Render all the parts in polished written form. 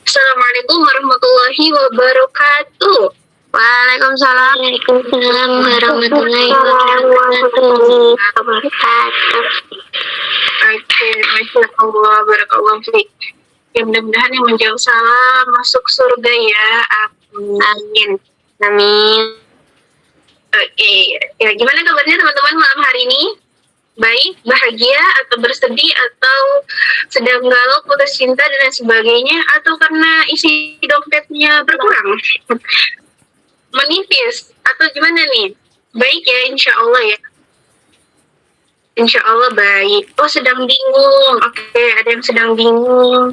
Assalamualaikum warahmatullahi wabarakatuh. Waalaikumsalam. Waalaikumsalam warahmatullahi wabarakatuh. Oke, Masya Allah, barakallahu fiik. Ya, mudah-mudahan yang menjawab salam masuk surga ya. Amin. Amin. Oke, ya gimana kabarnya teman-teman malam hari ini? Baik, bahagia, atau bersedih, atau sedang galau, putus cinta, dan lain sebagainya, atau karena isi dompetnya berkurang, menipis, atau gimana nih? Baik ya, insya Allah ya. Insya Allah baik. Oh, sedang bingung. Oke, ada yang sedang bingung.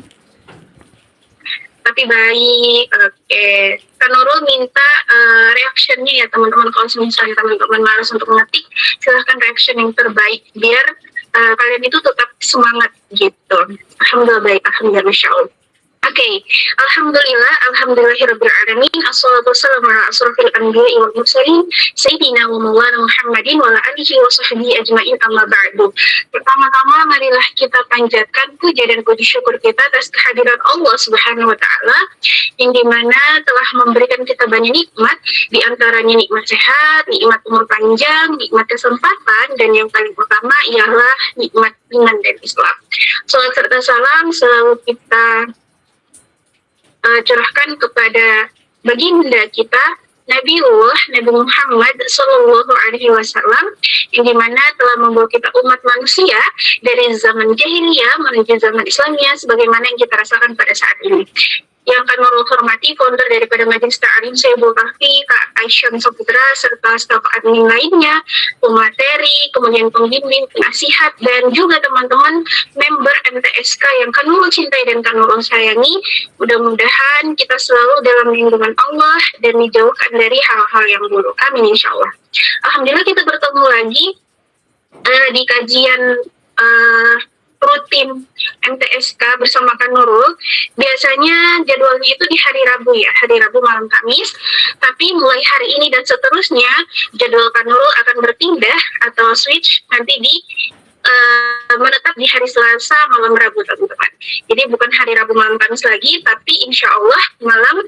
Tapi baik. Oke. Kak Nurul minta reactionnya ya teman-teman. Kalau misalnya teman-teman malas untuk ngetik, silahkan reaction yang terbaik biar kalian itu tetap semangat gitu. Alhamdulillah baik. Alhamdulillah, Masya Allah. Oke, alhamdulillahirrabbilalamin. Assalatu wassalamu ala asrofil anbiya'i wal mursalin Sayyidina wa maulana Muhammadin wa ala alihi wa sahbihi ajma'in, amma ba'du. Pertama-tama marilah kita panjatkan puja dan puji syukur kita atas kehadiran Allah Subhanahu wa taala yang dimana telah memberikan kita banyak nikmat, di antaranya nikmat sehat, nikmat umur panjang, nikmat kesempatan, dan yang paling utama ialah nikmat iman dan Islam. Salat serta salam selalu kita curahkan kepada baginda kita Nabi Muhammad Sallallahu Alaihi Wasallam yang dimana telah membawa kita umat manusia dari zaman jahiliyah menuju zaman Islamiyah sebagaimana yang kita rasakan pada saat ini. Yang akan Nurul hormati founder daripada Majelis Ta'alim Sayyidul Kahfi, Kak Aisyah Saputra, serta staf admin lainnya, pemateri, kemudian pembimbing, penasihat, dan juga teman-teman member MTSK yang kan Nurul cintai dan kan Nurul sayangi. Mudah-mudahan kita selalu dalam lindungan Allah dan dijauhkan dari hal-hal yang buruk. Amin insya Allah. Alhamdulillah kita bertemu lagi di kajian rutin MTSK bersama Kak Nurul. Biasanya jadwalnya itu di hari Rabu ya, hari Rabu malam Kamis. Tapi mulai hari ini dan seterusnya jadwal Kak Nurul akan berpindah atau switch nanti di menetap di hari Selasa malam Rabu teman-teman. Jadi bukan hari Rabu malam Kamis lagi, tapi insya Allah malam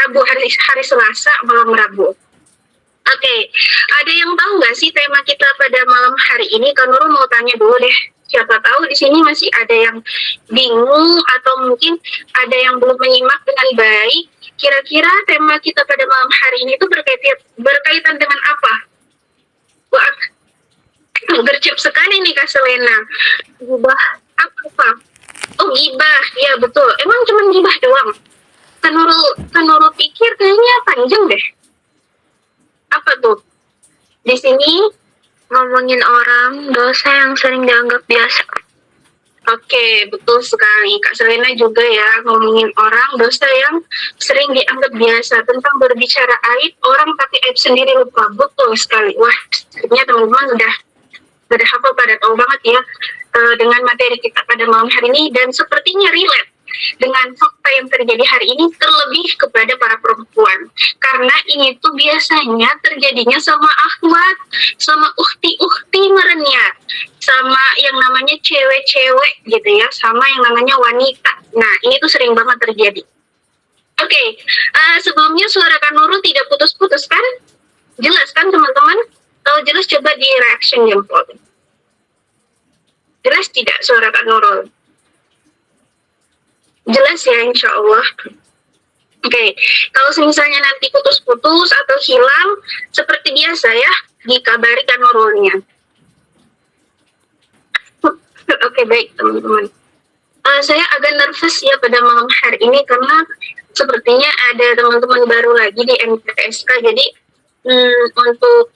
Rabu, hari Selasa malam Rabu. Oke, ada yang tahu nggak sih tema kita pada malam hari ini? Kak Nurul mau tanya dulu deh. Siapa tahu di sini masih ada yang bingung atau mungkin ada yang belum menyimak dengan baik. Kira-kira tema kita pada malam hari ini itu berkaitan dengan apa? Wah, gercep sekali nih Kak Selena. Gibah. Apa? Oh, gibah. Ya betul. Emang cuma gibah doang? Kak Nurul pikir kayaknya panjang deh. Apa tuh? Di sini Ngomongin orang, dosa yang sering dianggap biasa. Oke, betul sekali. Kak Selena juga ya ngomongin orang, dosa yang sering dianggap biasa. Tentang berbicara aib orang tapi aib sendiri lupa. Betul sekali. Wah, sebenarnya teman-teman udah hafal pada tahu banget ya dengan materi kita pada malam hari ini, dan sepertinya relate dengan fakta yang terjadi hari ini, terlebih kepada para perempuan. Karena ini tuh biasanya terjadinya sama akhwat, sama ukhti-ukhti merenya, sama yang namanya cewek-cewek gitu ya, sama yang namanya wanita. Nah, ini tuh sering banget terjadi. Oke, sebelumnya suara Kak Nurul tidak putus-putus kan? Jelas kan teman-teman? Kalau jelas coba di reaction jempol. Jelas tidak suara Kak Nurul? Jelas ya insya Allah. Oke, kalau misalnya nanti putus-putus atau hilang, seperti biasa ya, dikabari Kak Nurulnya. Oke, baik teman-teman. Saya agak nervous ya pada malam hari ini karena sepertinya ada teman-teman baru lagi di MTSK. Jadi untuk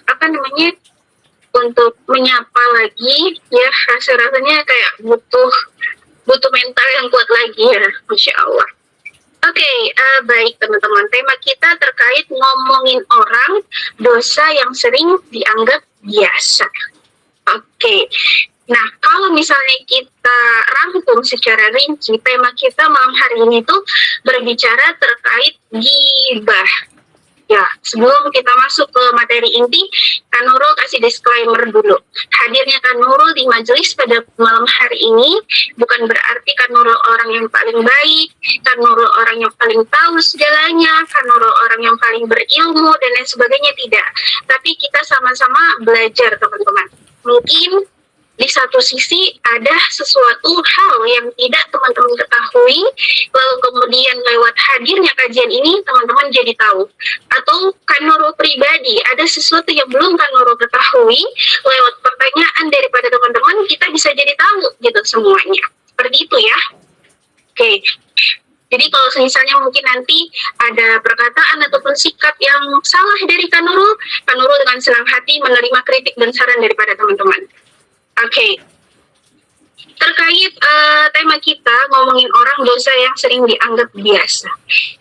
apa namanya? Untuk menyapa lagi ya, rasanya kayak butuh mental yang kuat lagi ya, Masya Allah. Oke, baik teman-teman, tema kita terkait ngomongin orang, dosa yang sering dianggap biasa. Oke, nah kalau misalnya kita rangkum secara rinci, tema kita malam hari ini tuh berbicara terkait ghibah. Ya, sebelum kita masuk ke materi inti, Kak Nurul kasih disclaimer dulu. Hadirnya Kak Nurul di majelis pada malam hari ini bukan berarti Kak Nurul orang yang paling baik, Kak Nurul orang yang paling tahu segalanya, Kak Nurul orang yang paling berilmu, dan lain sebagainya, tidak. Tapi kita sama-sama belajar, teman-teman. Mungkin di satu sisi ada sesuatu hal yang tidak teman-teman ketahui, lalu kemudian lewat hadirnya kajian ini teman-teman jadi tahu. Atau Kak Nurul pribadi ada sesuatu yang belum Kak Nurul ketahui, lewat pertanyaan daripada teman-teman kita bisa jadi tahu gitu semuanya. Seperti itu ya. Oke. Jadi kalau misalnya mungkin nanti ada perkataan ataupun sikap yang salah dari Kak Nurul dengan senang hati menerima kritik dan saran daripada teman-teman. Oke. Terkait tema kita ngomongin orang dosa yang sering dianggap biasa.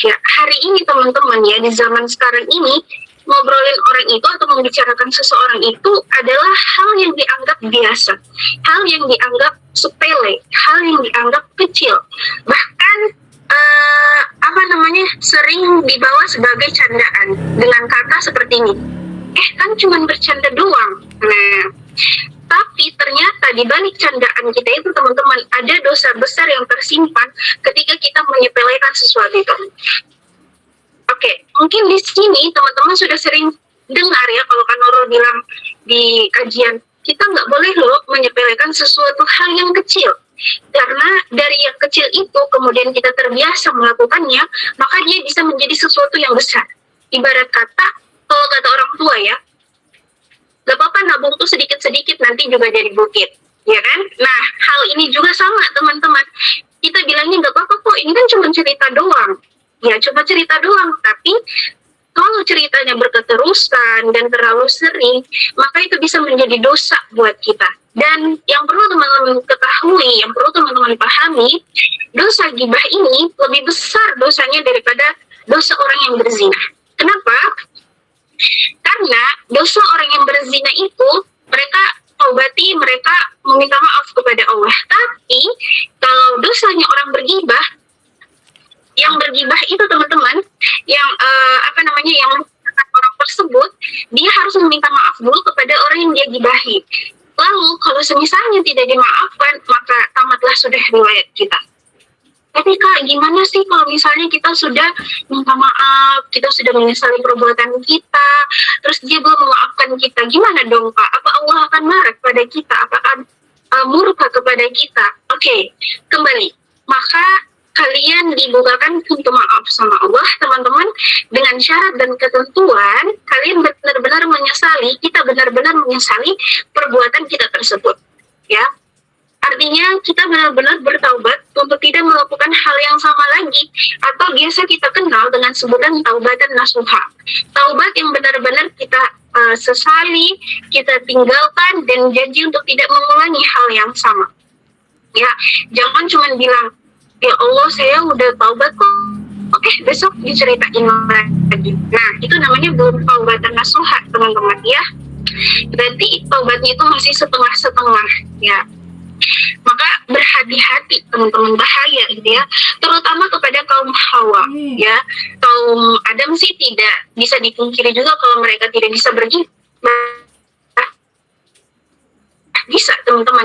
Ya, hari ini teman-teman ya, di zaman sekarang ini ngobrolin orang itu atau membicarakan seseorang itu adalah hal yang dianggap biasa, hal yang dianggap sepele, hal yang dianggap kecil. Bahkan sering dibawa sebagai candaan dengan kata seperti ini. Kan cuman bercanda doang. Nah, tapi ternyata di balik candaan kita itu teman-teman ada dosa besar yang tersimpan ketika kita menyepelekan sesuatu itu. Oke, mungkin di sini teman-teman sudah sering dengar ya kalau Kak Nurul bilang di kajian, kita nggak boleh loh menyepelekan sesuatu hal yang kecil. Karena dari yang kecil itu kemudian kita terbiasa melakukannya, maka dia bisa menjadi sesuatu yang besar. Ibarat kata, kalau kata orang tua ya, gak apa-apa nabung tuh sedikit-sedikit nanti juga jadi bukit, ya kan? Nah, hal ini juga sama teman-teman. Kita bilangnya gak apa-apa kok, ini kan cuma cerita doang. Ya, cuma cerita doang, tapi kalau ceritanya berketerusan dan terlalu sering, maka itu bisa menjadi dosa buat kita. Dan yang perlu teman-teman ketahui, yang perlu teman-teman pahami, dosa gibah ini lebih besar dosanya daripada dosa orang yang berzina. Kenapa? Karena dosa orang yang berzina itu mereka taubati, mereka meminta maaf kepada Allah. Tapi kalau dosanya orang bergibah, yang bergibah itu teman-teman, yang yang orang tersebut, dia harus meminta maaf dulu kepada orang yang dia gibahi. Lalu kalau semisalnya tidak dimaafkan, maka tamatlah sudah riwayat kita. Tapi Kak, gimana sih kalau misalnya kita sudah minta maaf, kita sudah menyesali perbuatan kita, terus dia belum memaafkan kita, gimana dong Kak? Apa Allah akan marah kepada kita? Apakah murka kepada kita? Oke, kembali. Maka kalian dibukakan pintu maaf sama Allah, teman-teman, dengan syarat dan ketentuan, kalian benar-benar menyesali, kita benar-benar menyesali perbuatan kita tersebut. Ya. Artinya kita benar-benar bertaubat untuk tidak melakukan hal yang sama lagi, atau biasa kita kenal dengan sebutan taubatan nasuha. Taubat yang benar-benar kita sesali, kita tinggalkan dan janji untuk tidak mengulangi hal yang sama. Ya, jangan cuma bilang, ya Allah saya udah taubat kok, oke besok diceritain lagi. Nah, itu namanya belum taubatan nasuha, teman-teman ya. Berarti taubatnya itu masih setengah-setengah ya. Maka berhati-hati teman-teman, bahaya gitu ya, terutama kepada kaum Hawa ya. Kaum Adam sih tidak bisa dipungkiri juga kalau mereka tidak bisa bergibah, bisa teman-teman,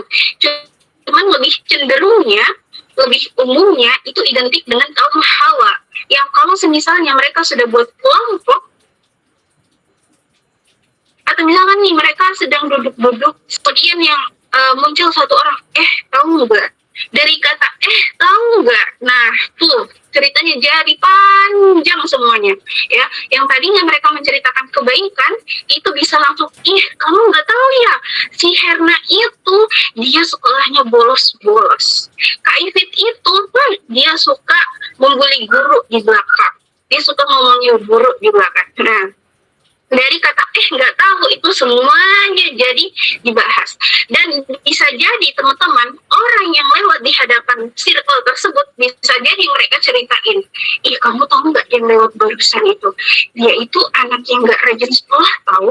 cuman lebih cenderungnya, lebih umumnya itu identik dengan kaum Hawa yang kalau semisalnya mereka sudah buat kelompok, atau misalkan nih mereka sedang duduk-duduk, kemudian yang muncul satu orang, tahu nggak? Dari kata tahu nggak? Nah, tuh ceritanya jadi panjang semuanya, ya. Yang tadinya mereka menceritakan kebaikan, itu bisa langsung, kamu nggak tahu ya, si Herna itu dia sekolahnya bolos-bolos. Kak Ifit itu, dia suka membuli guru di belakang, dia suka ngomongin guru di belakang. Nah, dari kata nggak tahu itu semuanya jadi dibahas. Dan bisa jadi teman-teman, orang yang lewat di hadapan circle tersebut, bisa jadi mereka ceritain, kamu tahu nggak yang lewat barusan itu, dia itu anak yang nggak rajin sekolah tahu,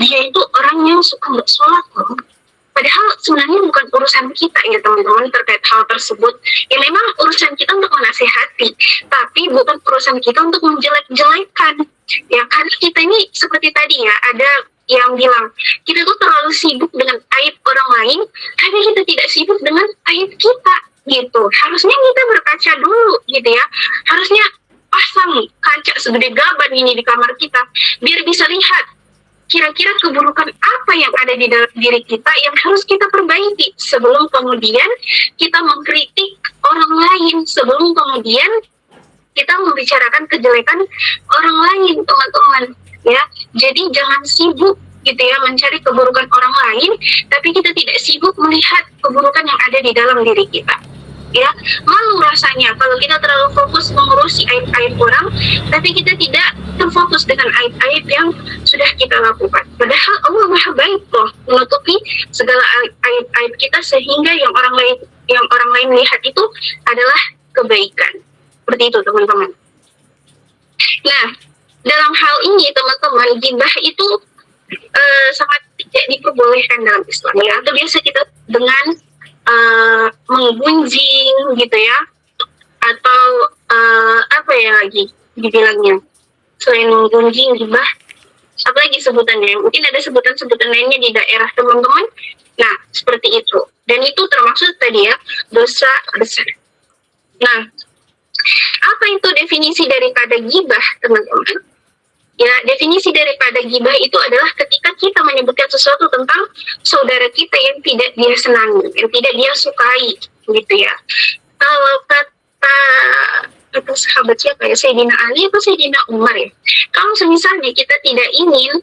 dia itu orang yang suka nggak sholat loh. Padahal sebenarnya bukan urusan kita ya teman-teman terkait hal tersebut. Ya memang urusan kita untuk menasehati, tapi bukan urusan kita untuk menjelek-jelekan. Ya karena kita ini seperti tadi ya, ada yang bilang kita tuh terlalu sibuk dengan aib orang lain, tapi kita tidak sibuk dengan aib kita gitu. Harusnya kita berkaca dulu gitu ya. Harusnya pasang kaca segede gaban ini di kamar kita biar bisa lihat kira-kira keburukan apa yang ada di dalam diri kita yang harus kita perbaiki sebelum kemudian kita mengkritik orang lain, sebelum kemudian kita membicarakan kejelekan orang lain, teman-teman ya. Jadi jangan sibuk gitu ya mencari keburukan orang lain, tapi kita tidak sibuk melihat keburukan yang ada di dalam diri kita. Ya, malu rasanya kalau kita terlalu fokus mengurusi aib-aib orang, tapi kita tidak terfokus dengan aib-aib yang sudah kita lakukan. Padahal Allah Maha Baik loh menutupi segala aib-aib kita sehingga yang orang lain lihat itu adalah kebaikan. Seperti itu teman-teman. Nah, dalam hal ini teman-teman, ghibah itu sangat tidak diperbolehkan dalam Islam ya. Atau biasa kita dengan menggunjing gitu ya, atau apa ya lagi dibilangnya selain menggunjing, ghibah, apa lagi sebutannya? Mungkin ada sebutan-sebutan lainnya di daerah teman-teman. Nah, seperti itu. Dan itu termasuk tadi ya, dosa besar. Nah, apa itu definisi daripada ghibah, teman-teman? Ya, definisi daripada ghibah itu adalah ketika kita menyebutkan sesuatu tentang saudara kita yang tidak dia senangi, yang tidak dia sukai, gitu ya. Kalau kata sahabat siapa ya, Sayyidina Ali atau Sayyidina Umar ya, kalau misalnya kita tidak ingin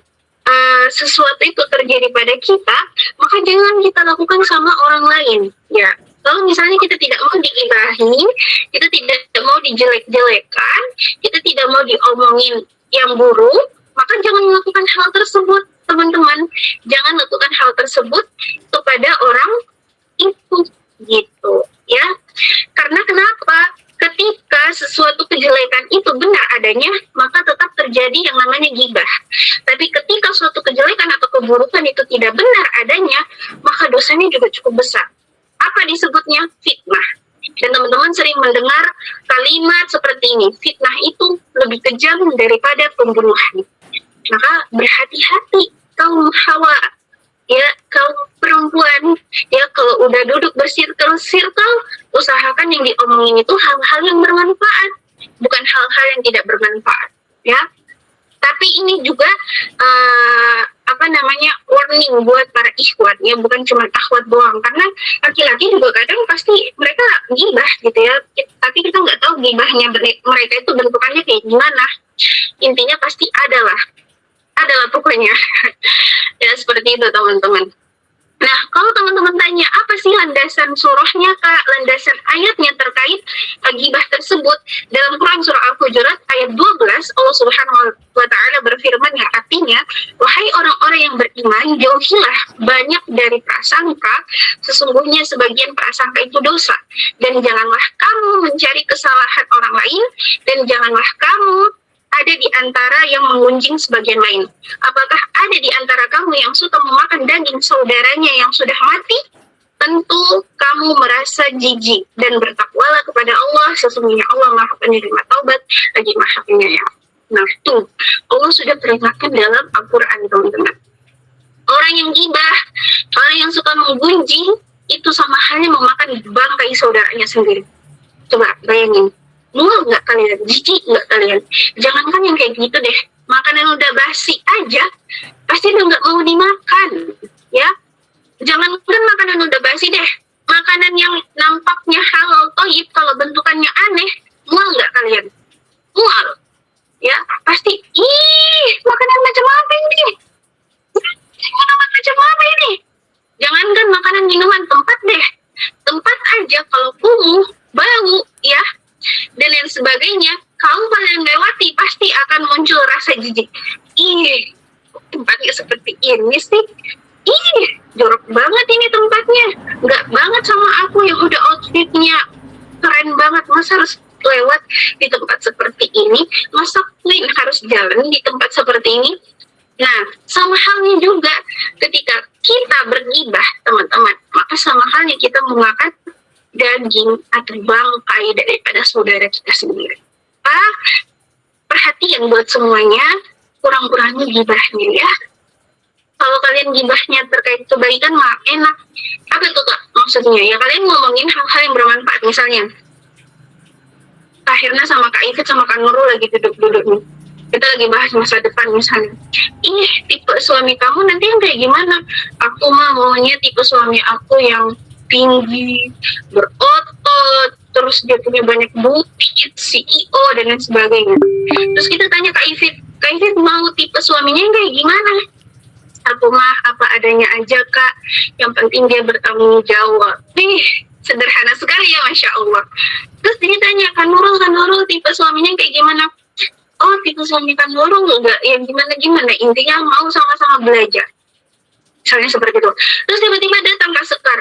sesuatu itu terjadi pada kita, maka jangan kita lakukan sama orang lain, ya. Kalau misalnya kita tidak mau digibahin, kita tidak mau dijelek-jelekan, kita tidak mau diomongin yang buruk, maka jangan melakukan hal tersebut, teman-teman. Jangan lakukan hal tersebut kepada orang itu, gitu ya. Karena kenapa? Ketika sesuatu kejelekan itu benar adanya, maka tetap terjadi yang namanya ghibah. Tapi ketika suatu kejelekan atau keburukan itu tidak benar adanya, maka dosanya juga cukup besar. Apa disebutnya? Fitnah. Dan teman-teman sering mendengar kalimat seperti ini, fitnah itu lebih kejam daripada pembunuhan. Maka berhati-hati kaum hawa, ya, kaum perempuan, ya, kalau udah duduk bersirkel-sirkel, usahakan yang diomongin itu hal-hal yang bermanfaat, bukan hal-hal yang tidak bermanfaat, ya. Tapi ini juga warning buat para ikhwan ya, bukan cuma akhwat doang, karena laki-laki juga kadang pasti mereka gibah gitu ya, tapi kita nggak tahu gibahnya mereka itu bentukannya kayak gimana. Intinya pasti adalah pokoknya ya, seperti itu teman-teman. Nah, kalau teman-teman tanya apa sih landasan surahnya Kak, landasan ayatnya terkait ghibah tersebut, dalam Quran surah Al-Hujurat ayat 12 Allah Subhanahu wa taala berfirman yang artinya, wahai orang-orang yang beriman, jauhilah banyak dari prasangka, sesungguhnya sebagian prasangka itu dosa, dan janganlah kamu mencari kesalahan orang lain, dan janganlah kamu ada di antara yang mengunjing sebagian lain. Apakah ada di antara kamu yang suka memakan daging saudaranya yang sudah mati? Tentu kamu merasa jijik, dan bertakwalah kepada Allah, sesungguhnya Allah Maha Penerima Taubat lagi Maha Penyayang. Nah, tuh Allah sudah peringatkan dalam Al-Quran, teman-teman. Orang yang gibah, orang yang suka menggunjing, itu sama halnya memakan bangkai saudaranya sendiri. Coba bayangin, mual nggak kalian? Jijik nggak kalian? Jangankan yang kayak gitu deh, makanan udah basi aja pasti udah nggak mau dimakan, ya. Jangankan makanan udah basi deh, makanan yang nampaknya halal toyib, kalau bentukannya aneh, mual nggak kalian? Mual, ya. Pasti, makanan macam apa ini? Minuman macam apa ini? Jangankan makanan minuman, tempat deh, tempat aja kalau kumuh, bau, ya, dan lain sebagainya, kalau kalian lewati pasti akan muncul rasa jijik. Tempatnya seperti ini sih, jorok banget ini tempatnya, nggak banget sama aku yang udah outfitnya keren banget, masa harus lewat di tempat seperti ini, masa Queen harus jalan di tempat seperti ini. Nah, sama halnya juga ketika kita bergibah, teman-teman, maka sama halnya kita memakan daging atau bangkai daripada saudara kita sendiri. Perhatian buat semuanya, kurang-kurangi gibahnya ya. Kalau kalian gibahnya terkait kebaikan mah enak. Apa tuh Kak maksudnya? Ya kalian ngomongin hal-hal yang bermanfaat. Misalnya Kak Hirna sama Kak Ifit sama Kak Nurul lagi duduk-duduk nih. Kita lagi bahas masa depan misalnya. Tipe suami kamu nanti yang kayak gimana? Aku mah maunya tipe suami aku yang tinggi, berotot, terus dia punya banyak bukit, CEO dan lain sebagainya. Terus kita tanya Kak Ifit mau tipe suaminya yang kayak gimana? Aku mah apa adanya aja Kak, yang penting dia bertanggung jawab. Sederhana sekali ya, Masya Allah. Terus dia tanya, Kan Nurul tipe suaminya kayak gimana? Oh, tipe suami Kan Nurul enggak yang gimana-gimana, intinya mau sama-sama belajar. Misalnya seperti itu. Terus tiba-tiba datang Kak Sekar,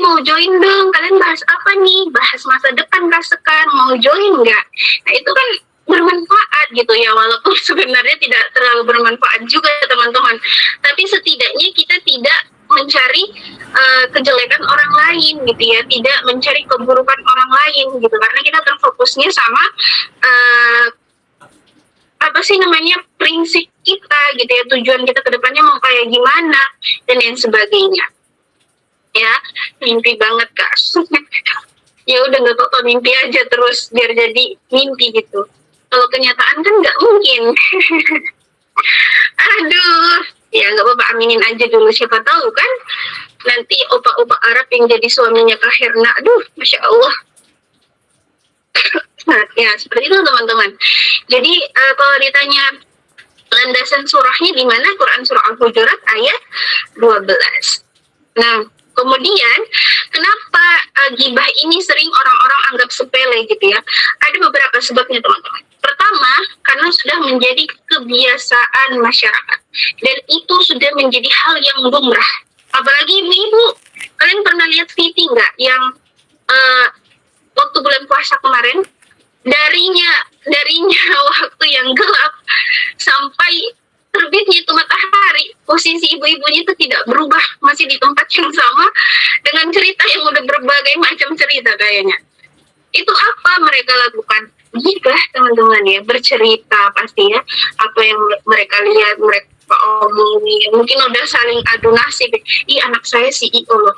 mau join dong, kalian bahas apa nih? Bahas masa depan Kak Sekar, mau join nggak? Nah itu kan bermanfaat gitu ya, walaupun sebenarnya tidak terlalu bermanfaat juga teman-teman, tapi setidaknya kita tidak mencari kejelekan orang lain gitu ya, tidak mencari keburukan orang lain gitu, karena kita terfokusnya sama apa sih namanya prinsip kita gitu ya, tujuan kita ke depannya mau kayak gimana dan lain sebagainya ya. Mimpi banget Kak. Ya udah nggak apa-apa, mimpi aja terus biar jadi mimpi gitu. Kalau kenyataan kan nggak mungkin. Aduh, ya nggak apa-apa, aminin aja dulu, siapa tahu kan nanti opa-opa Arab yang jadi suaminya Kak Hirna. Aduh, Masya Allah. Nah, ya seperti itu teman-teman. Jadi kalau ditanya landasan surahnya di mana, Quran surah Al-Hujurat ayat 12. Nah, kemudian kenapa gibah ini sering orang-orang anggap sepele gitu ya? Ada beberapa sebabnya teman-teman. Pertama, karena sudah menjadi kebiasaan masyarakat dan itu sudah menjadi hal yang lumrah. Apalagi ibu-ibu, kalian pernah lihat TV nggak yang waktu bulan puasa kemarin, darinya waktu yang gelap sampai terbitnya itu matahari, posisi ibu-ibunya itu tidak berubah, masih di tempat yang sama dengan cerita yang udah berbagai macam cerita kayaknya. Itu apa mereka lakukan? Gibah teman-teman ya, bercerita pasti ya, apa yang mereka lihat, mereka omongin, mungkin udah saling adu nasib. Anak saya CEO loh,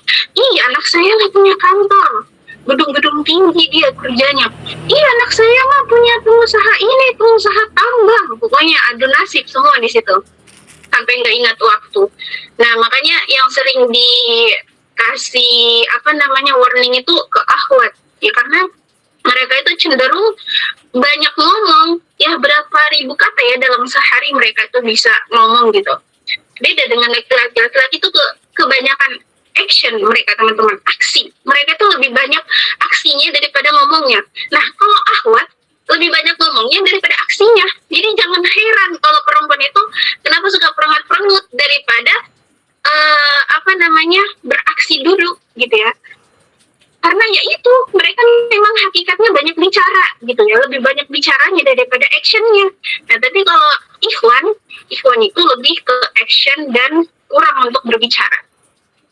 anak saya nggak punya kantor, gedung-gedung tinggi dia kerjanya. Anak saya mah punya pengusaha ini, pengusaha tambang. Pokoknya adu nasib semua di situ. Sampai nggak ingat waktu. Nah, makanya yang sering dikasih warning itu ke akhwat. Ya karena mereka itu cenderung banyak ngomong. Ya berapa ribu kata ya dalam sehari mereka itu bisa ngomong gitu. Beda dengan laki-laki. Laki-laki itu kebanyakan action mereka teman-teman, aksi. Mereka tuh lebih banyak aksinya daripada ngomongnya. Nah, kalau akhwat lebih banyak ngomongnya daripada aksinya. Jadi jangan heran kalau perempuan itu kenapa suka perengut-perengut daripada beraksi dulu gitu ya. Karena ya itu, mereka memang hakikatnya banyak bicara gitu ya, lebih banyak bicaranya daripada actionnya. Nah, tapi kalau ikhwan itu lebih ke action dan kurang untuk berbicara.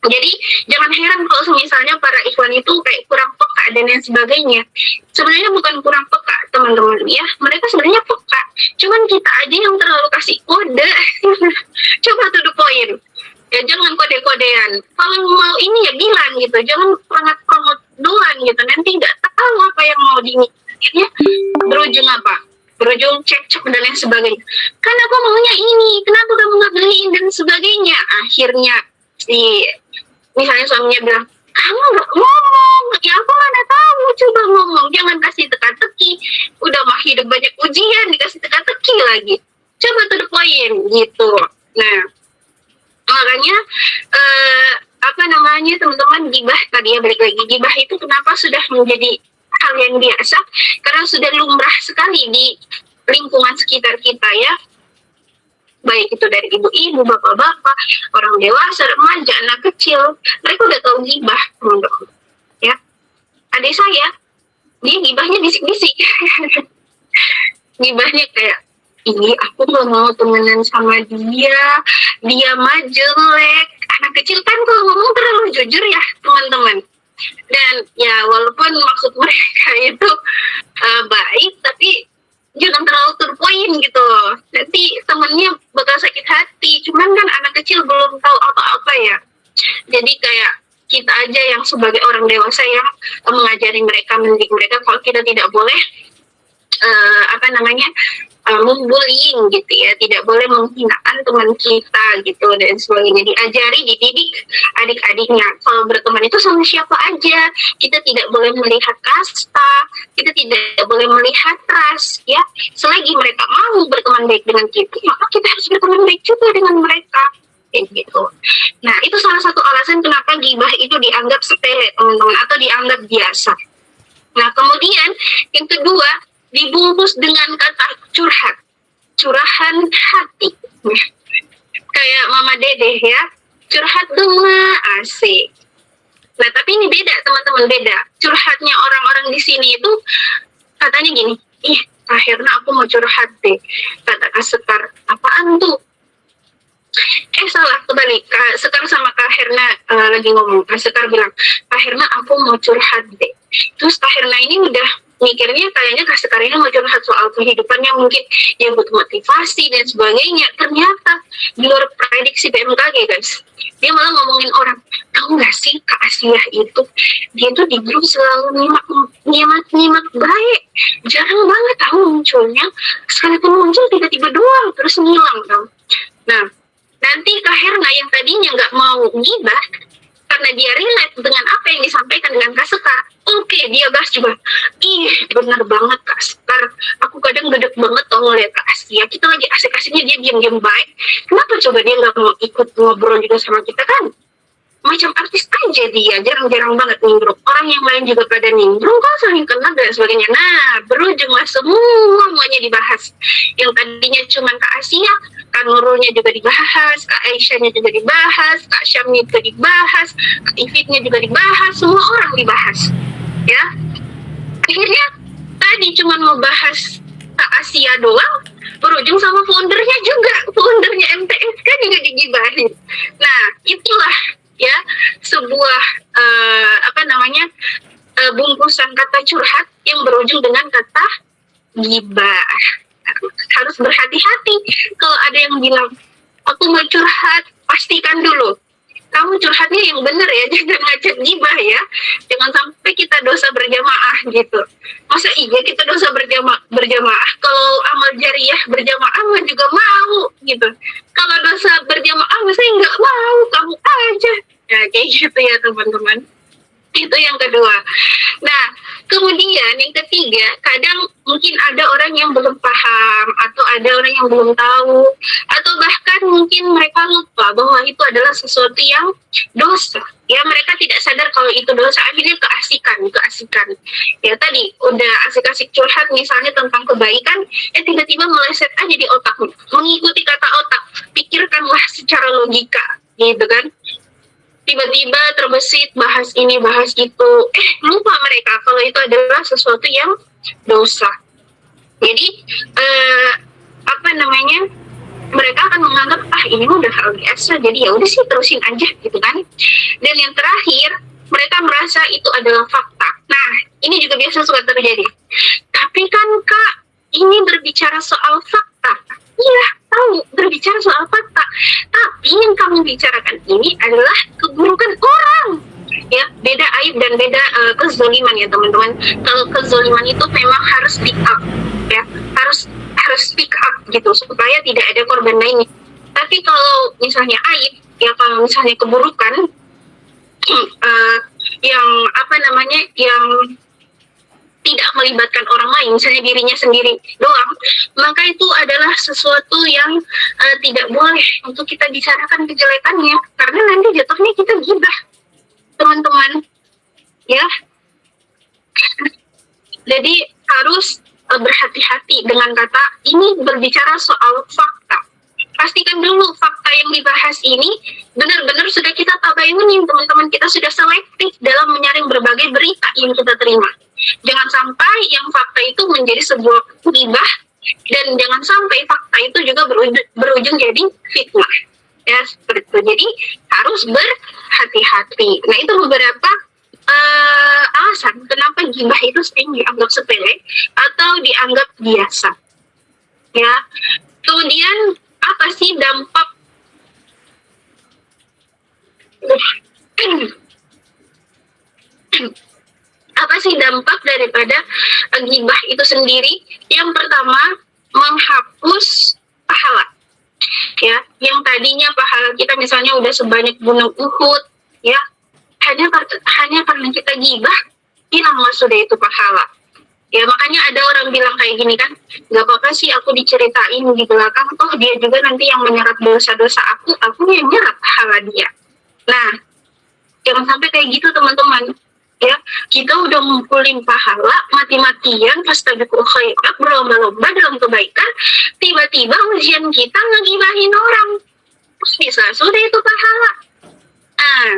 Jadi jangan heran kalau misalnya para ikhwan itu kayak kurang peka dan lain sebagainya. Sebenarnya bukan kurang peka teman-teman ya, mereka sebenarnya peka. Cuman kita aja yang terlalu kasih kode. Coba to the point. Ya jangan kode-kodean. Kalau mau ini ya bilang gitu, jangan promote doang gitu. Nanti nggak tahu apa yang mau ya. Berujung apa? Berujung cekcok dan lain sebagainya. Kan aku maunya ini, kenapa kamu nggak beliin dan sebagainya. Akhirnya misalnya suaminya bilang, kamu nggak ngomong, ya aku mana tahu, coba ngomong, jangan kasih teka-teki, udah mah hidup banyak ujian, dikasih teka-teki lagi, coba to the point, gitu. Nah, makanya, teman-teman, gibah tadi ya, balik lagi, gibah itu kenapa sudah menjadi hal yang biasa, karena sudah lumrah sekali di lingkungan sekitar kita ya, baik itu dari ibu-ibu, bapak-bapak, orang dewasa, remaja, anak kecil, mereka udah tahu gibah, teman-teman. Ya, adik saya, dia gibahnya bisik-bisik, gibahnya kayak Ih, aku gak mau temenan sama dia mah jelek. Anak kecil kan kalau ngomong terlalu jujur ya teman-teman. Dan ya walaupun maksud mereka itu baik, tapi jangan terlalu to the point gitu. Nanti temennya bakal sakit hati. Cuman kan anak kecil belum tahu apa-apa ya. Jadi kayak kita aja yang sebagai orang dewasa yang mengajari mereka, mendidik mereka kalau kita tidak boleh membullying gitu ya, tidak boleh menghinakan teman kita gitu dan sebagainya. Diajari, dididik adik-adiknya kalau berteman itu sama siapa aja, kita tidak boleh melihat kasta, kita tidak boleh melihat ras ya. Selagi mereka mau berteman baik dengan kita, maka kita harus berteman baik juga dengan mereka gitu. Nah, itu salah satu alasan kenapa gibah itu dianggap sepele teman-teman atau dianggap biasa. Nah, kemudian yang kedua, dibungkus dengan kata curhat, curahan hati. Kayak Mama Dede ya, curhat dong asik. Nah, tapi ini beda teman-teman, beda. Curhatnya orang-orang di sini itu katanya gini, ih akhirnya aku mau curhat deh. Kata Kak Sekar, apaan tuh? Salah, kebalik. Kak Sekar sama Kak Herna lagi ngomong. Kak Sekar bilang, Kak Herna aku mau curhat deh. Terus Kak Herna ini udah mikirnya kayaknya Kak Sekar ini mau curhat soal kehidupannya, mungkin dia butuh motivasi dan sebagainya. Ternyata di luar prediksi BMKG guys. Dia malah ngomongin orang, tahu gak sih Kak Asia itu, dia tuh di grup selalu nyimak baik. Jarang banget tahu munculnya, sekalipun muncul tiba-tiba doang, terus ngilang tau. Nah, nanti Kak Herna yang tadinya nggak mau gibah, karena dia relate dengan apa yang disampaikan dengan Kak Sekar, oke, dia bahas juga, ih benar banget Kak Sekar, aku kadang gedek banget tau ngeliat Kak Asia, kita lagi asik-asiknya dia diam-diam baik, kenapa coba dia nggak mau ikut ngobrol juga sama kita kan? Macam artis aja dia, jarang-jarang banget nimbrung. Orang yang lain juga pada nimbrung kan, saling kenal dan sebagainya. Nah, berujunglah semuanya dibahas. Yang tadinya cuma Kak Asia, Kak Nurulnya juga dibahas, Kak Aisyahnya juga dibahas, Kak Syamnya juga dibahas, Kak Ifitnya juga dibahas, semua orang dibahas. Ya, akhirnya tadi cuma mau bahas Kak Asia doang, berujung sama foundernya juga, foundernya MTSK juga digibahin. Nah, itulah ya sebuah bungkusan kata curhat yang berujung dengan kata gibah. Harus berhati-hati kalau ada yang bilang aku mau curhat, pastikan dulu kamu curhatnya yang benar ya, jangan ngajak gibah ya, jangan sampai kita dosa berjamaah gitu. Masa iya kita dosa berjamaah kalau amal jariah berjamaah mah juga mau gitu. Kalau dosa berjamaah masa nggak mau, kamu aja ya, kayak gitu ya teman-teman. Itu yang kedua. Nah, kemudian yang ketiga, kadang mungkin ada orang yang belum paham, atau ada orang yang belum tahu, atau bahkan mungkin mereka lupa bahwa itu adalah sesuatu yang dosa. Ya, mereka tidak sadar kalau itu dosa, akhirnya keasikan. Ya tadi, udah asik-asik curhat misalnya tentang kebaikan, tiba-tiba meleset aja di otakmu. Mengikuti kata otak, pikirkanlah secara logika, gitu kan. Tiba-tiba terbesit bahas ini bahas itu, lupa mereka kalau itu adalah sesuatu yang dosa. Jadi mereka akan menganggap ini udah hal biasa, jadi ya udah sih terusin aja gitu kan. Dan yang terakhir, mereka merasa itu adalah fakta. Nah, ini juga biasa suka terjadi. Tapi kan Kak, ini berbicara soal fakta. Iya, tahu berbicara soal fakta. Tapi yang kamu bicarakan ini adalah keburukan orang. Ya, beda aib dan beda kezaliman ya teman-teman. Kalau kezaliman itu memang harus speak up, ya, harus speak up gitu supaya tidak ada korban lainnya. Tapi kalau misalnya aib, ya kalau misalnya keburukan yang yang tidak melibatkan orang lain, misalnya dirinya sendiri doang, maka itu adalah sesuatu yang tidak boleh untuk kita bicarakan kejelekannya, karena nanti jatuhnya kita gibah, teman-teman. Ya, jadi harus berhati-hati dengan kata ini berbicara soal fakta. Pastikan dulu fakta yang dibahas ini benar-benar sudah kita tabayunin, teman-teman. Kita sudah selektif dalam menyaring berbagai berita yang kita terima. Jangan sampai yang fakta itu menjadi sebuah gibah dan jangan sampai fakta itu juga berujung jadi fitnah. Ya, seperti itu. Jadi harus berhati-hati. Nah, itu beberapa alasan kenapa gibah itu sering dianggap sepele atau dianggap biasa. Ya. Kemudian apa sih dampak apa sih dampak daripada gibah itu sendiri? Yang pertama, menghapus pahala. Ya, yang tadinya pahala kita misalnya udah sebanyak gunung Uhud, ya, hanya karena kita gibah, hilanglah sudah itu pahala. Ya, makanya ada orang bilang kayak gini kan, gak apa-apa sih aku diceritain di belakang, toh dia juga nanti yang menyerap dosa-dosa aku yang nyerap pahala dia. Nah, jangan sampai kayak gitu teman-teman. Ya, kita udah ngumpulin pahala mati-matian, astagfirullah khairat, berlomba-lomba dalam kebaikan, tiba-tiba ujian kita ngegibahin orang, bisa sudah itu pahala. Nah,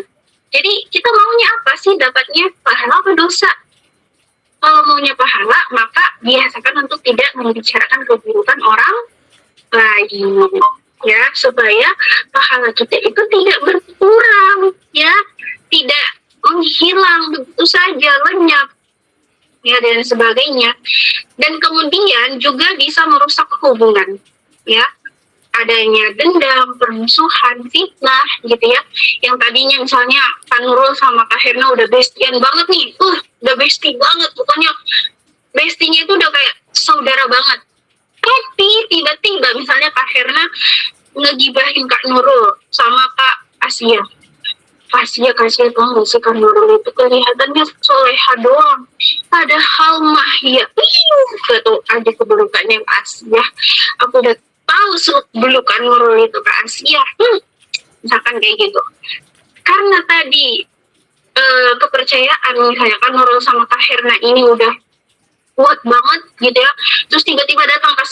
jadi kita maunya apa sih dapatnya, pahala atau dosa? Kalau maunya pahala, maka biasakan untuk tidak membicarakan keburukan orang lain, ya, supaya pahala kita itu tidak berkurang, ya, tidak menghilang begitu saja, lenyap, ya, dan sebagainya. Dan kemudian juga bisa merusak hubungan, ya, adanya dendam, permusuhan, fitnah, gitu ya. Yang tadinya misalnya Kak Nurul sama Kak Herna udah bestian banget nih, udah bestie banget, pokoknya bestinya itu udah kayak saudara banget. Tapi tiba-tiba misalnya Kak Herna ngegibahin Kak Nurul sama Kak Asia. Asia kasih tau gak sih, Kak Nurul itu kelihatannya soleha doang, padahal mah ya gitu aja keburukannya Kak Asia. Aku udah tahu belukan Nurul itu Kak Asia, misalkan kayak gitu. Karena tadi kepercayaan misalnya Kak Nurul sama Kak Herna ini udah kuat banget gitu ya, terus tiba-tiba datang Kak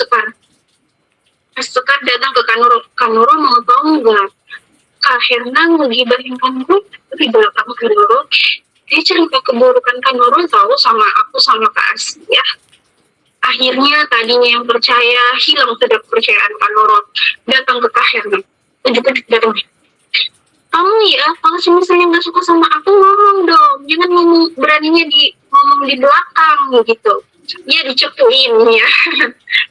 Sekar datang ke Kak Nurul mau tahu nggak, Kak Herna ngegibahin Kak Nurul di belakang Kak Nurul, dia cerita keburukan Kak Nurul tahu sama aku sama Kak Asia. Akhirnya tadinya yang percaya hilang sudah kepercayaan Kak Nurul, datang ke Kak Herna, ujuk-ujuk datang, kamu ya kalau misalnya nggak suka sama aku ngomong dong, jangan ngomong, beraninya ngomong di belakang gitu. Ya dicepuin ya.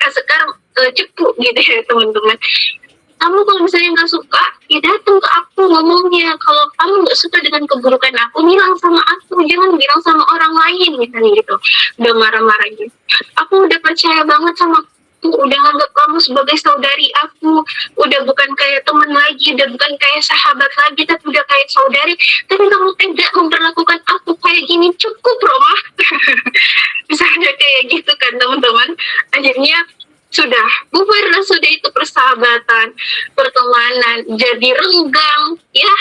Sekarang cepu gitu ya teman-teman. Kamu kalau misalnya nggak suka, ya datang ke aku ngomongnya. Kalau kamu nggak suka dengan keburukan aku, bilang sama aku, jangan bilang sama orang lain misalnya gitu. Udah marah-marah gitu. Aku udah percaya banget sama aku, udah nganggap kamu sebagai saudari aku, udah bukan kayak teman lagi, udah bukan kayak sahabat lagi, tapi udah kayak saudari. Tapi kamu tidak memperlakukan aku kayak gini, cukup Roma. Misalnya kayak gitu kan teman-teman. Akhirnya sudah bubarlah sudah itu persahabatan, pertemanan jadi renggang, ya,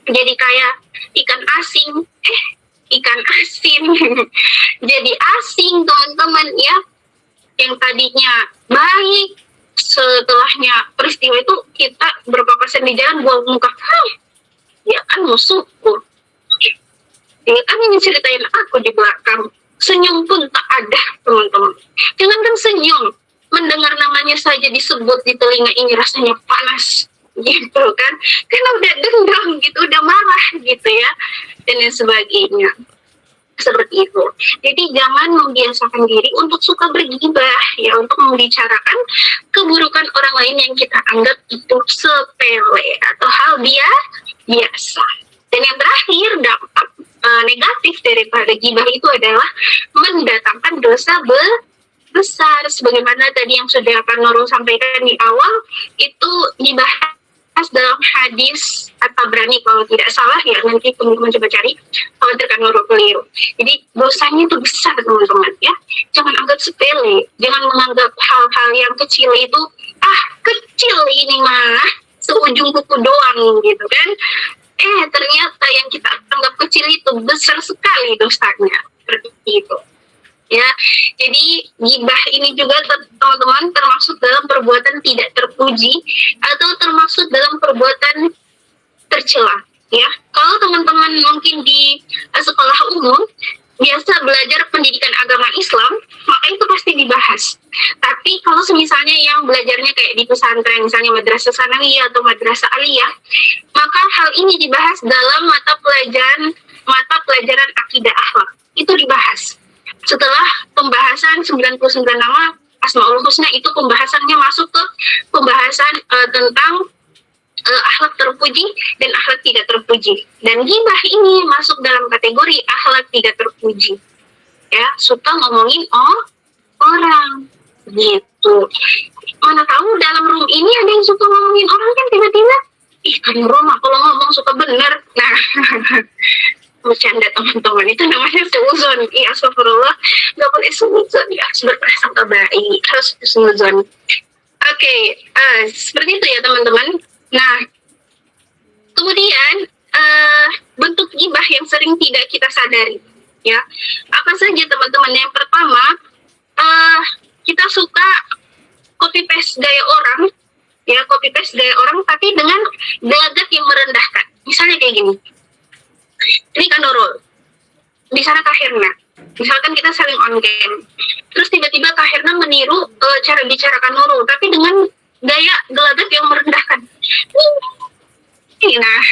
jadi kayak ikan asin jadi asing teman-teman ya. Yang tadinya baik, setelahnya peristiwa itu kita berpapasan di jalan buang muka, ya kan musuhku, dia kan ingin ceritain aku di belakang, senyum pun tak ada teman-teman. Jangankan senyum, mendengar namanya saja disebut di telinga ini rasanya panas gitu kan, karena udah dendam gitu, udah marah gitu ya, dan lain sebagainya seperti itu. Jadi jangan membiasakan diri untuk suka bergibah ya, untuk membicarakan keburukan orang lain yang kita anggap itu sepele atau hal biasa. Dan yang terakhir, dampak negatif daripada gibah itu adalah mendatangkan dosa besar, sebagaimana tadi yang sudah Kak Nurul sampaikan di awal, itu dibahas dalam hadis At-Tabrani kalau tidak salah ya, nanti teman-teman coba cari kalau Kak Nurul keliru. Jadi dosanya itu besar teman-teman ya, jangan anggap sepele, jangan menganggap hal-hal yang kecil itu kecil ini mah seujung kuku doang gitu kan, ternyata yang kita anggap kecil itu besar sekali dosanya, seperti itu. Ya, jadi gibah ini juga teman-teman termasuk dalam perbuatan tidak terpuji atau termasuk dalam perbuatan tercela. Ya, kalau teman-teman mungkin di sekolah umum biasa belajar pendidikan agama Islam, maka itu pasti dibahas. Tapi kalau misalnya yang belajarnya kayak di pesantren, misalnya madrasah sanawiyah atau madrasah aliyah, maka hal ini dibahas dalam mata pelajaran akidah akhlak. Itu dibahas. Setelah pembahasan 99 nama Asmaul Husna, itu pembahasannya masuk ke pembahasan tentang akhlak terpuji dan akhlak tidak terpuji. Dan ghibah ini masuk dalam kategori akhlak tidak terpuji. Ya, suka ngomongin orang gitu. Mana tahu dalam room ini ada yang suka ngomongin orang kan tiba-tiba, kan rumah kalau ngomong suka bener. Nah, bercanda teman-teman, itu namanya suzon. Astagfirullah, nggak boleh suzon ya, harus berprasangka baik, harus suzon. Oke, seperti itu ya teman-teman. Nah, kemudian bentuk ghibah yang sering tidak kita sadari, ya. Apa saja teman-teman? Yang pertama, kita suka copy paste gaya orang, ya, copy paste gaya orang, tapi dengan gelagat yang merendahkan. Misalnya kayak gini. Ini Kak Nurul, di sana Kak Herna. Misalkan kita saling on cam, terus tiba-tiba Kak Herna meniru cara bicara Kak Nurul, tapi dengan gaya gelagat yang merendahkan. Nah,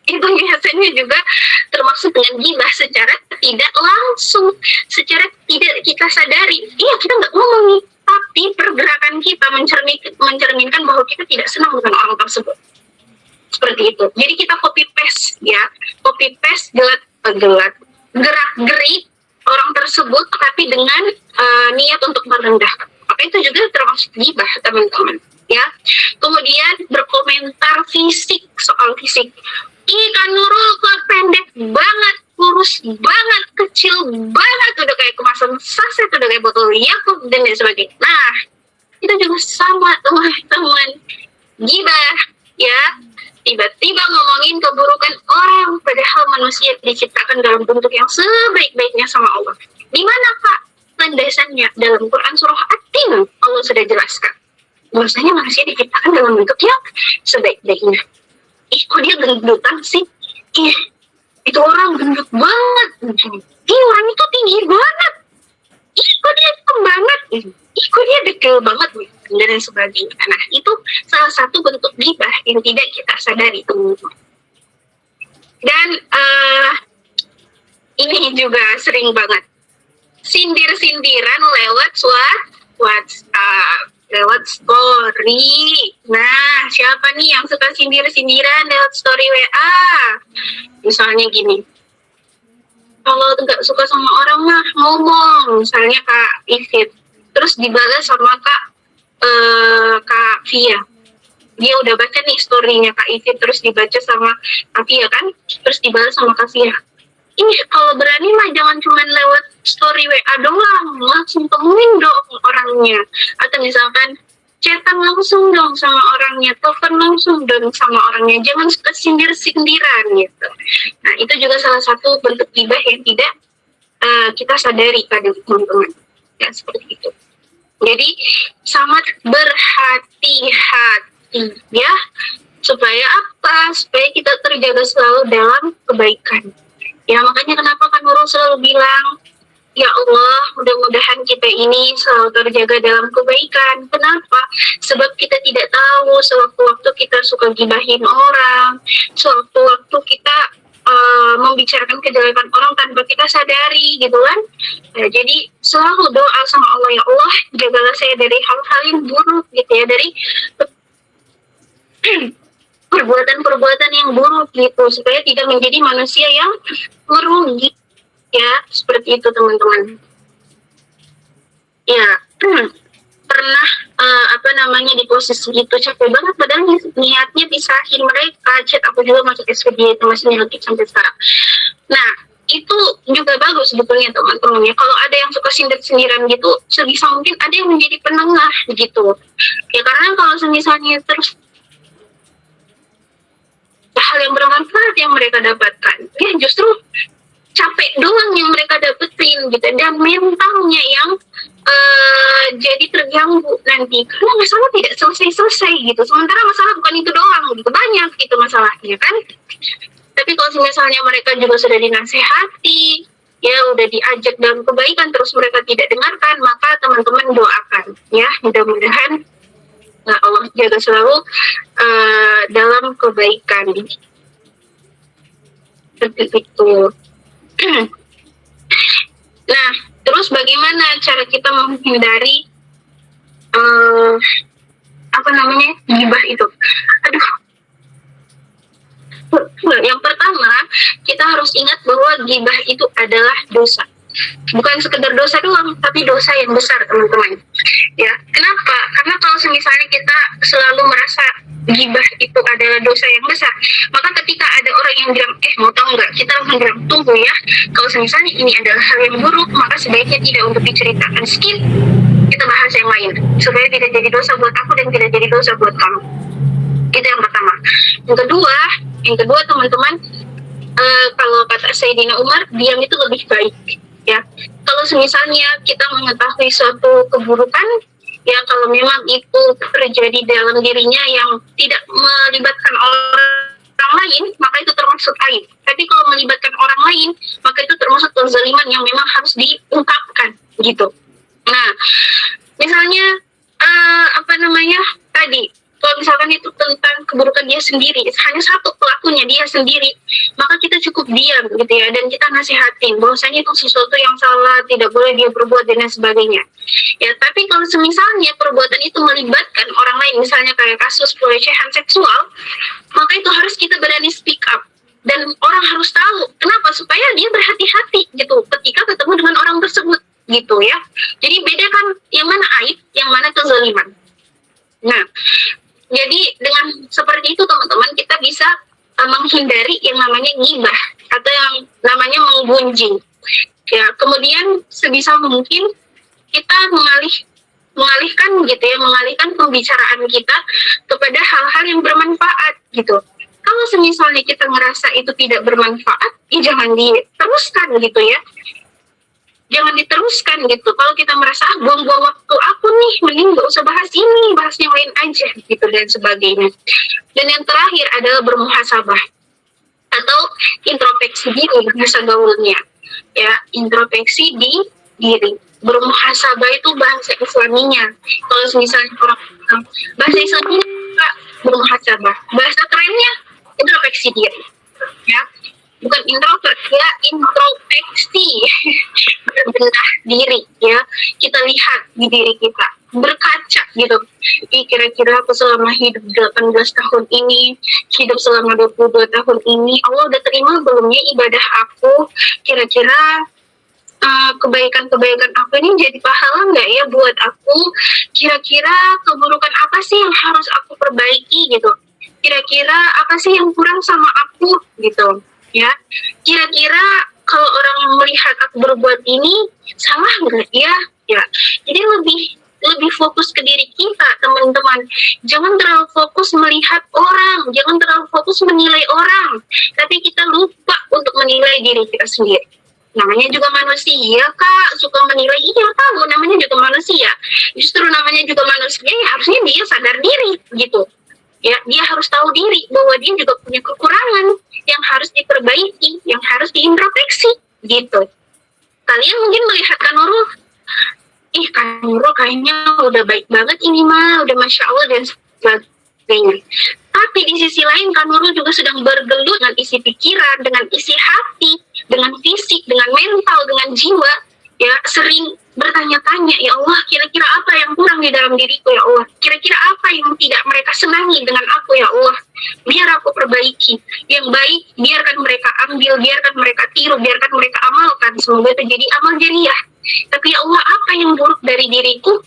itu biasanya juga termasuk dengan ghibah secara tidak langsung, secara tidak kita sadari. Iya, kita nggak ngomong nih, tapi pergerakan kita mencerminkan bahwa kita tidak senang dengan orang tersebut. Seperti itu. Jadi kita copy paste, ya, copy paste gerak-gerik orang tersebut, tapi dengan niat untuk merendahkan. Maka itu juga termasuk ghibah, teman-teman. Ya, kemudian berkomentar fisik, soal fisik. Kan Nurul kok pendek banget, kurus banget, kecil banget, udah kayak kemasan saset, udah kayak botol Yakult dan lain sebagainya. Nah, itu juga sama teman-teman, ghibah, ya. Tiba-tiba ngomongin keburukan orang, padahal manusia diciptakan dalam bentuk yang sebaik-baiknya sama Allah. Di mana Pak landasannya? Dalam Quran surah At-Tin Allah sudah jelaskan bahwasanya manusia diciptakan dalam bentuk yang sebaik-baiknya. Kok dia gendutan sih? Itu orang gendut banget. Orang itu tinggi banget. Kok dia hitam banget? Kok dia dekil banget? Dan lain sebagainya. Nah, itu salah satu bentuk ghibah yang tidak kita sadari, teman-teman. Dan ini juga sering banget. Sindir-sindiran lewat WhatsApp, lewat story. Nah, siapa nih yang suka sindir-sindiran lewat story WA? Misalnya gini, kalau nggak suka sama orang mah ngomong, misalnya Kak Ifit, terus dibalas sama Kak Via. Dia udah baca nih story-nya Kak Ifit, terus dibaca sama Kak Via kan, terus dibalas sama Kak Via. Ini kalau berani mah jangan cuma lewat story WA doang, langsung temuin dong orangnya. Atau misalkan chatan langsung dong sama orangnya, telepon langsung dong sama orangnya, jangan suka sindir-sindiran gitu. Nah, itu juga salah satu bentuk ghibah yang tidak kita sadari pada teman-teman. Ya, seperti itu. Jadi sangat berhati-hati, ya, supaya apa? Supaya kita terjaga selalu dalam kebaikan. Ya, makanya kenapa kan Nurul selalu bilang, ya Allah, mudah-mudahan kita ini selalu terjaga dalam kebaikan. Kenapa? Sebab kita tidak tahu sewaktu-waktu kita suka gibahin orang, sewaktu-waktu kita membicarakan kejelekan orang tanpa kita sadari, gitu kan. Nah, jadi selalu doa sama Allah, ya Allah, jagalah saya dari hal-hal yang buruk, gitu ya, dari perbuatan-perbuatan yang buruk gitu, supaya tidak menjadi manusia yang merugi, ya, seperti itu teman-teman. Ya, pernah di posisi itu capek banget, padahal niatnya pisahin mereka, chat aku juga masuk SVD itu masih nyelekit sampai sekarang. Nah, itu juga bagus sebetulnya teman-teman ya, kalau ada yang suka sindir-sindiran gitu, sebisa mungkin ada yang menjadi penengah gitu ya, karena kalau misalnya terus hal yang bermanfaat yang mereka dapatkan, ya justru capek doang yang mereka dapetin gitu, dan mentalnya yang jadi terganggu nanti karena masalah tidak selesai-selesai gitu. Sementara masalah bukan itu doang gitu, banyak gitu masalahnya kan. Tapi kalau misalnya mereka juga sudah dinasehati, ya udah diajak dalam kebaikan terus mereka tidak dengarkan, maka teman-teman doakan ya, mudah-mudahan Allah jaga selalu dalam kebaikan seperti itu. Nah, terus bagaimana cara kita menghindari gibah itu? Aduh. Yang pertama, kita harus ingat bahwa gibah itu adalah dosa. Bukan sekedar dosa doang, tapi dosa yang besar, teman-teman. Ya, kenapa? Karena kalau misalnya kita selalu merasa gibah itu adalah dosa yang besar, maka ketika ada orang yang bilang, mau tahu nggak? Kita langsung bilang, tunggu ya. Kalau misalnya ini adalah hal yang buruk, maka sebaiknya tidak untuk diceritakan. Skip, kita bahas yang lain, supaya tidak jadi dosa buat aku dan tidak jadi dosa buat kamu. Itu yang pertama. Yang kedua teman-teman, kalau kata Sayyidina Umar, diam itu lebih baik. Ya, kalau misalnya kita mengetahui suatu keburukan, ya kalau memang itu terjadi dalam dirinya yang tidak melibatkan orang lain, maka itu termasuk aib. Tapi kalau melibatkan orang lain, maka itu termasuk kezaliman yang memang harus diungkapkan, gitu. Nah, misalnya tadi, kalau misalkan itu tentang keburukan dia sendiri, hanya satu pelakunya dia sendiri, maka kita cukup diam gitu ya, dan kita nasihatin bahwasanya itu sesuatu yang salah, tidak boleh dia berbuat dan sebagainya. Ya, tapi kalau misalnya perbuatan itu melibatkan orang lain, misalnya kayak kasus pelecehan seksual, maka itu harus kita berani speak up. Dan orang harus tahu, kenapa? Supaya dia berhati-hati gitu ketika ketemu dengan orang tersebut gitu ya. Jadi bedakan yang mana aib, yang mana kezaliman. Nah, jadi dengan seperti itu teman-teman, kita bisa menghindari yang namanya ghibah atau yang namanya menggunjing. Ya, kemudian sebisa mungkin kita mengalihkan pembicaraan kita kepada hal-hal yang bermanfaat gitu. Kalau misalnya kita ngerasa itu tidak bermanfaat, ya jangan diteruskan gitu ya. Jangan diteruskan gitu. Kalau kita merasa buang-buang waktu aku nih, mending gak usah bahas ini, bahas yang lain aja gitu dan sebagainya. Dan yang terakhir adalah bermuhasabah atau introspeksi diri, bahasa gaulnya. Ya, introspeksi di diri. Bermuhasabah itu bahasa Islaminya. Kalau misalnya orang bahasa Islaminya bermuhasabah, bahasa kerennya introspeksi diri. Ya, bukan introvert ya, introspeksi. Berbenah diri ya, kita lihat di diri kita, berkaca gitu. Kira-kira aku selama hidup 18 tahun ini, hidup selama 22 tahun ini, Allah udah terima belumnya ibadah aku? Kira-kira kebaikan-kebaikan aku ini jadi pahala nggak ya buat aku? Kira-kira keburukan apa sih yang harus aku perbaiki gitu? Kira-kira apa sih yang kurang sama aku gitu ya? Kira-kira kalau orang melihat aku berbuat ini salah nggak ya? Ya, jadi lebih fokus ke diri kita, teman-teman. Jangan terlalu fokus melihat orang, jangan terlalu fokus menilai orang, tapi kita lupa untuk menilai diri kita sendiri. Namanya juga manusia, Kak, suka menilai. Iya, tahu namanya juga manusia. Justru namanya juga manusia, ya harusnya dia sadar diri gitu. Ya, dia harus tahu diri bahwa dia juga punya kekurangan yang harus diperbaiki, yang harus diintrospeksi gitu. Kalian mungkin melihat Kak Nurul, Kak Nurul kayaknya udah baik banget ini mah, udah Masya Allah dan sebagainya. Tapi di sisi lain Kak Nurul juga sedang bergelut dengan isi pikiran, dengan isi hati, dengan fisik, dengan mental, dengan jiwa, ya sering bertanya-tanya, ya Allah, kira-kira apa yang kurang di dalam diriku ya Allah, kira-kira apa yang tidak mereka senangi dengan aku ya Allah, biar aku perbaiki, yang baik biarkan mereka ambil, biarkan mereka tiru, biarkan mereka amalkan, semoga itu jadi amal jariah. Tapi ya Allah, apa yang buruk dari diriku,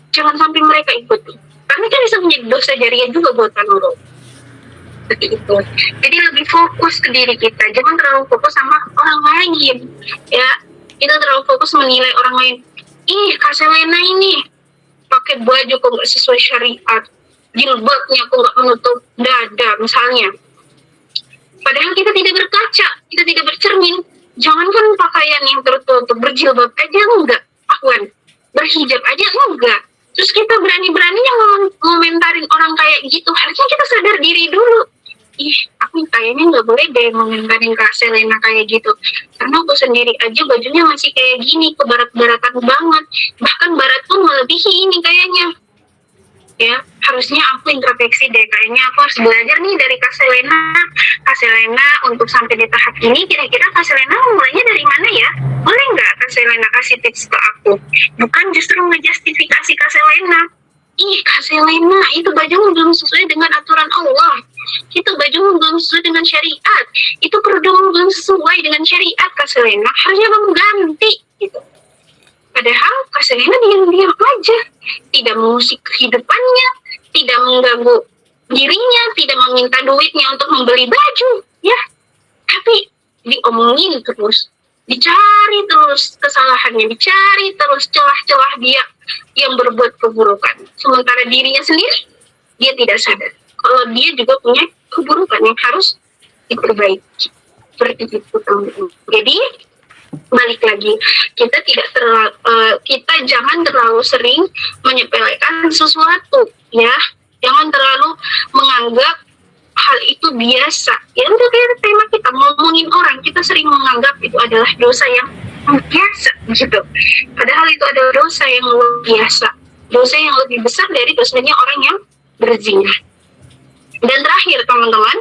jangan sampai mereka ikuti, karena kan bisa menjadi dosa jariah juga buat Kak Nurul. Seperti itu. Jadi lebih fokus ke diri kita, jangan terlalu fokus sama orang lain ya. Kita terlalu fokus menilai orang lain. Kak Selena ini pakai baju kok nggak sesuai syariat, jilbabnya kok nggak menutup dada misalnya. Padahal kita tidak berkaca, kita tidak bercermin. Jangankan pakaian yang tertutup, berjilbab aja enggak, Ahwan, berhijab aja enggak. Terus kita berani-beraninya ngomentarin orang kayak gitu. Harusnya kita sadar diri dulu. aku kayaknya nggak boleh deh ngomentarin Kak Selena kayak gitu, karena aku sendiri aja bajunya masih kayak gini, kebarat-baratan banget, bahkan barat pun melebihi ini kayaknya. Ya, harusnya aku introspeksi deh, kayaknya aku harus belajar nih dari Kak Selena. Kak Selena untuk sampai di tahap ini, kira-kira Kak Selena mulainya dari mana ya? Boleh nggak Kak Selena kasih tips ke aku? Bukan justru ngejustifikasi Kak Selena. Ih, Kak Selena, itu bajumu belum sesuai dengan aturan Allah. Itu bajumu belum sesuai dengan syariat. Itu kerudungmu belum sesuai dengan syariat, Kak Selena. Harusnya kamu ganti, gitu. Padahal Kak Selena diam-diam aja, tidak mengusik kehidupannya, tidak mengganggu dirinya, tidak meminta duitnya untuk membeli baju, ya. Tapi diomongin terus, dicari terus kesalahannya, dicari terus celah-celah dia yang berbuat keburukan. Sementara dirinya sendiri, dia tidak sadar kalau dia juga punya keburukan yang harus diperbaiki. Seperti itu, teman-teman. Jadi, balik lagi, kita jangan terlalu sering menyepelekan sesuatu, ya. Jangan terlalu menganggap hal itu biasa. Ya udah, kayak tema kita ngomongin orang, kita sering menganggap itu adalah dosa yang biasa gitu. Padahal itu adalah dosa yang luar biasa, dosa yang lebih besar dari dosanya orang yang berzina. Dan terakhir, teman-teman,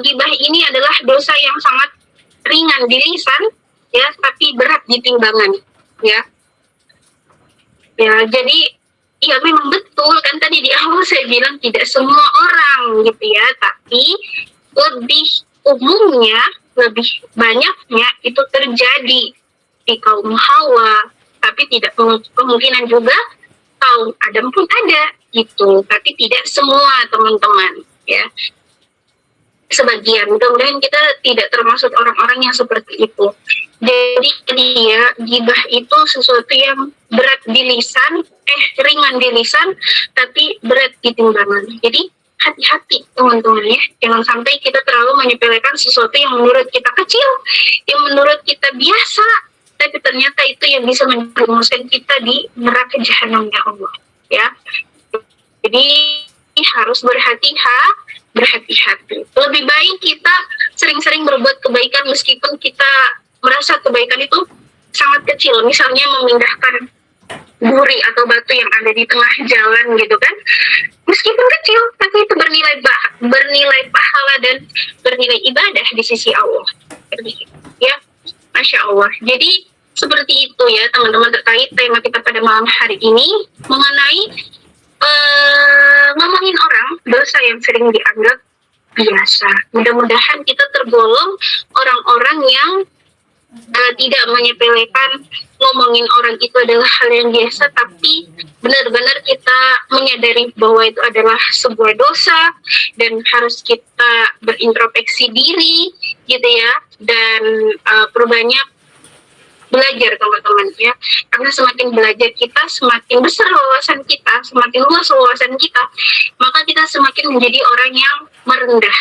gibah ini adalah dosa yang sangat ringan di lisan, ya, tapi berat di timbangan, ya. Ya, jadi ya memang betul kan tadi di awal saya bilang tidak semua orang gitu ya, tapi lebih umumnya, lebih banyaknya itu terjadi di kaum Hawa, tapi tidak kemungkinan juga kaum Adam pun ada gitu, tapi tidak semua, teman-teman, ya. Sebagian, mudah-mudahan kita tidak termasuk orang-orang yang seperti itu. Jadi dia gibah itu sesuatu yang berat di lisan, ringan di lisan, tapi berat di timbangan. Jadi hati-hati, teman-teman, ya, jangan sampai kita terlalu menyepelekan sesuatu yang menurut kita kecil, yang menurut kita biasa, tapi ternyata itu yang bisa menjerumuskan kita di neraka jahanamnya Allah, ya. Jadi harus berhati-hati. Lebih baik kita sering-sering berbuat kebaikan meskipun kita merasa kebaikan itu sangat kecil. Misalnya memindahkan duri atau batu yang ada di tengah jalan gitu kan. Meskipun kecil, tapi itu bernilai pahala dan bernilai ibadah di sisi Allah. Ya, Masya Allah. Jadi seperti itu ya teman-teman, terkait tema kita pada malam hari ini mengenai ngomongin orang, dosa yang sering dianggap biasa. Mudah-mudahan kita tergolong orang-orang yang tidak menyepelekan ngomongin orang itu adalah hal yang biasa, tapi benar-benar kita menyadari bahwa itu adalah sebuah dosa dan harus kita berintrospeksi diri gitu ya, dan perbanyak belajar, teman-teman, ya, karena semakin belajar kita, semakin besar wawasan kita, semakin luas wawasan kita, maka kita semakin menjadi orang yang merendah.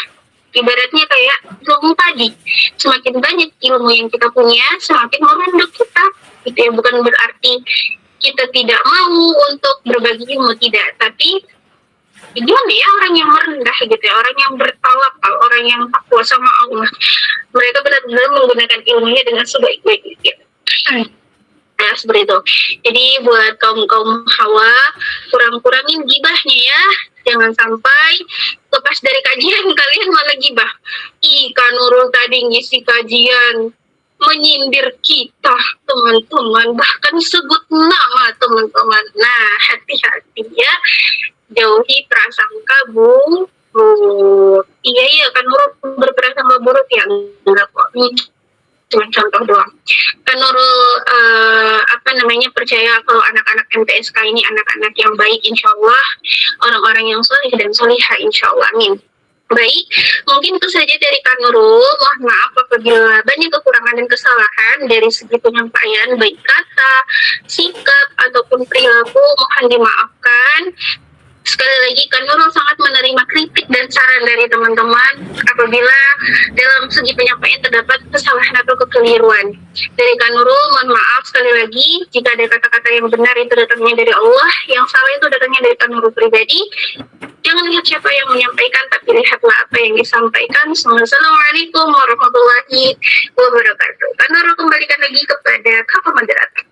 Ibaratnya kayak ilmu tadi, semakin banyak ilmu yang kita punya, semakin merendah kita. Itu ya, bukan berarti kita tidak mau untuk berbagi ilmu, tidak, tapi gimana ya, orang yang merendah gitu ya, orang yang bertawakal, orang yang takwa sama Allah, mereka benar-benar menggunakan ilmunya dengan sebaik-baiknya gitu. Nah, seperti itu. Jadi buat kaum Hawa, kurang-kurangin gibahnya ya. Jangan sampai lepas dari kajian kalian malah gibah. Kak Nurul tadi ngisi kajian menyindir kita, teman-teman, bahkan sebut nama teman-teman. Nah, hati-hati ya, jauhi prasangka buruk. Iya, Kak Nurul berprasangka buruk ya, enggak kok. Cuma contoh doang. Kan Nurul percaya kalau anak-anak MTSK ini anak-anak yang baik, insya Allah, orang-orang yang soleh dan solihah, insya Allah, amin. Baik, mungkin itu saja dari Kak Nurul. Mohon maaf apabila banyak kekurangan dan kesalahan dari segi penyampaian, baik kata, sikap, ataupun perilaku, mohon dimaafkan. Sekali lagi, Kak Nurul sangat menerima kritik dan saran dari teman-teman apabila dalam segi penyampaian terdapat kesalahan atau kekeliruan. Dari Kak Nurul, mohon maaf sekali lagi jika ada kata-kata yang benar itu datangnya dari Allah, yang salah itu datangnya dari Kak Nurul pribadi. Jangan lihat siapa yang menyampaikan, tapi lihatlah apa yang disampaikan. Assalamualaikum warahmatullahi wabarakatuh. Karena kembalikan lagi kepada kakak moderator.